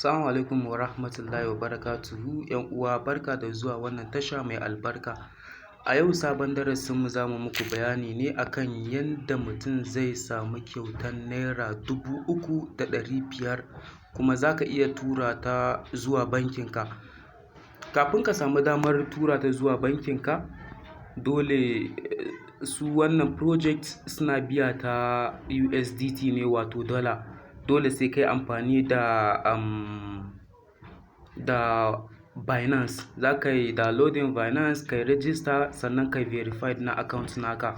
Assalamu alaikum wa rahmatullahi wa barakatuhu. ‘Yan uwa, barka da zuwa wannan tasha mai albarka. A yau sabon darasinmu za mu muku bayani ne akan yadda mutum zai samu kyautar Naira 3,500 kuma za ka iya tura ta zuwa bankinka. Kafin ka samu damar tura ta zuwa bankinka, dole su wannan project suna biya ta USDT ne, wato dala. Dole sai kai amfani da Binance. Za ka yi downloading Binance, ka yi register, sannan ka yi verified na account naka.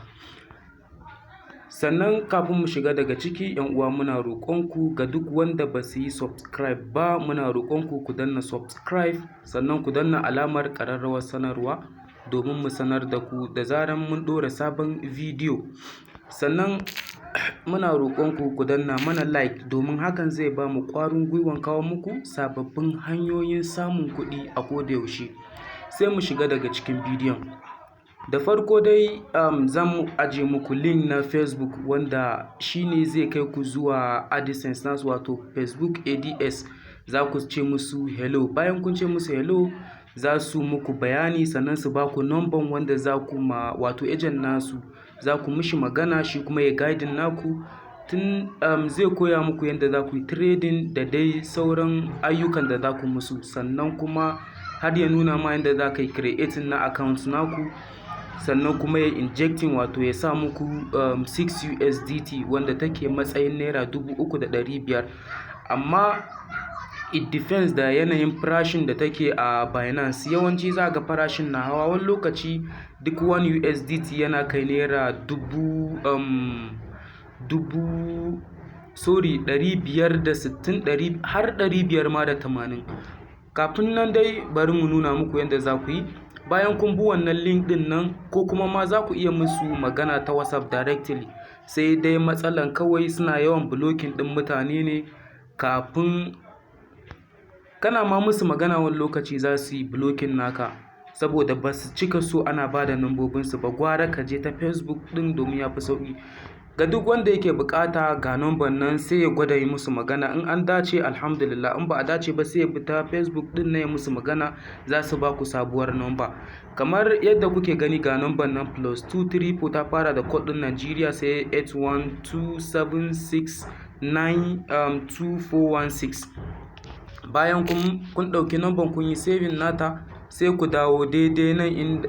Sannan kafin mu shiga daga ciki, ‘yan uwa, muna roƙonku ga duk wanda ba su yi subscribe ba, muna roƙonku ku danna subscribe, sannan ku danna alamar ƙararrawar sanarwa domin mu sanar da ku da zaran mun ɗora sabon bidiyo. Sannan muna roƙonku ku danna mana like domin hakan zai ba mu ƙwarin gwiwan kawo muku sababbin hanyoyin samun kuɗi a koda yaushe. Sai mu shiga daga cikin bidiyon. Da farko dai zan ajiye muku link na Facebook wanda shine zai kai ku zuwa AdSense nasu, wato Facebook ADS. Za ku ce musu hello. Bayan kun ce musu hello, za su muku bayani, sannan su ba ku number wanda za ku wato agent nasu za ku mishi magana, shi kuma ya guiding naku tun zai koya muku yadda za ku yi trading da dai sauran ayyukan da za ku musu. Sannan kuma har ya nuna ma yadda za ka yi creating na account naku, sannan kuma ya injecting, wato ya sa muku 6 USDT wanda take matsayin Naira 3,500. Amma it depends da yanayin farashin da take a Binance. Yawanci za ga farashin na hawa, wani lokaci duk 1 USDT yana kai Naira 560 har 500 ma da 80. Kafin nan dai bari mu nuna muku yadda za ku yi. Bayan kun bi wannan link din nan, ko kuma ma za ku iya musu magana ta WhatsApp directly, sai dai matsalan kawai suna yawan blocking din mutane ne. Kafin kana ma musu magana wani lokaci za su yi blocking naka, saboda ba su cika so ana ba da nambobinsu ba. Gwara ka je ta Facebook din domin ya fi sauƙi. Ga duk wanda yake bukata, ga number nan sai ya gwada yi musu magana. In an dace alhamdulillah, in ba a dace ba sai ya bi ta Facebook din na ya musu magana, za su ba ku sabuwar number. Kamar yadda kuke gani, ga number nan +234 ta fara da code din Nigeria, sai 8127692416. Bayan kun ɗauki number kun yi saving nata, sai ku dawo daidai nan inda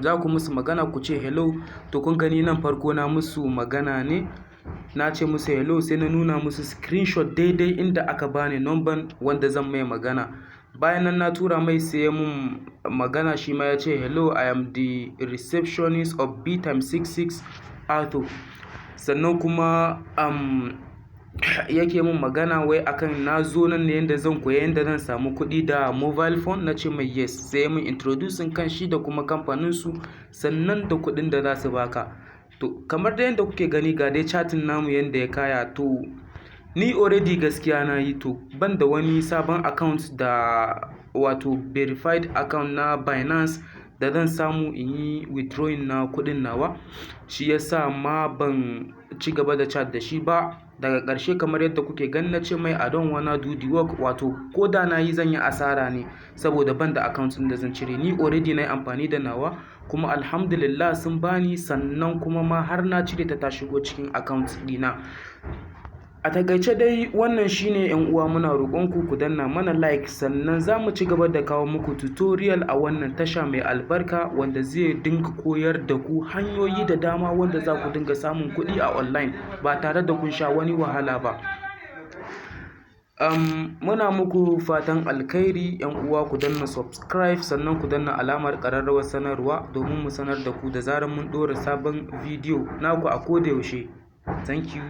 za ku musu magana, ku ce hello. To kun gani nan farko na musu magana ne, na ce musu hello, sai na nuna musu screenshot daidai inda aka bani number wanda zan mai magana. Bayan nan na tura mai, sai ya mun magana, shi ma ya ce hello, I am the receptionist of B×66 Auto. Sannan kuma yake mun magana wai akan na zo nan ne yadda zan koya yadda zan samu kuɗi da mobile phone. Na ce mai yes. Sai mun introducing kan shi da kuma kamfaninsu, sannan da kuɗin da za su baka. To kamar da yadda kuke gani, ga dai chatin namu yadda ya kaya. To ni already gaskiya na yi, to ban da wani sabon account da wato verified account na Binance da zan samu in yi withdrawing na kuɗin nawa. Shi yasa ma ban ci gaba da chat da shi ba. Daga ƙarshe kamar yadda kuke gani, na ce mai I don't wanna do the work, wato ko da na yi zan yi asara ne, saboda ban da account ɗin da zan cire. Ni already na yi amfani da nawa, kuma alhamdulillah sun bani, sannan kuma ma har na cire ta shigo cikin account ɗina. A takaice dai wannan shine, ‘yan uwa, muna roƙonku ku danna mana like, sannan za mu ci gaba da kawo muku tutorial a wannan tasha mai albarka wanda zai dinga koyar da ku hanyoyi da dama wanda za ku dinga samun kuɗi a online ba tare da kun sha wani wahala ba. Muna muku fatan alkhairi, ‘yan uwa. Ku danna subscribe, sannan ku danna alamar ƙararrawar sanarwa domin mu sanar da ku da zarar mun ɗora sabon bidiyo naku a koda yaushe. Thank you.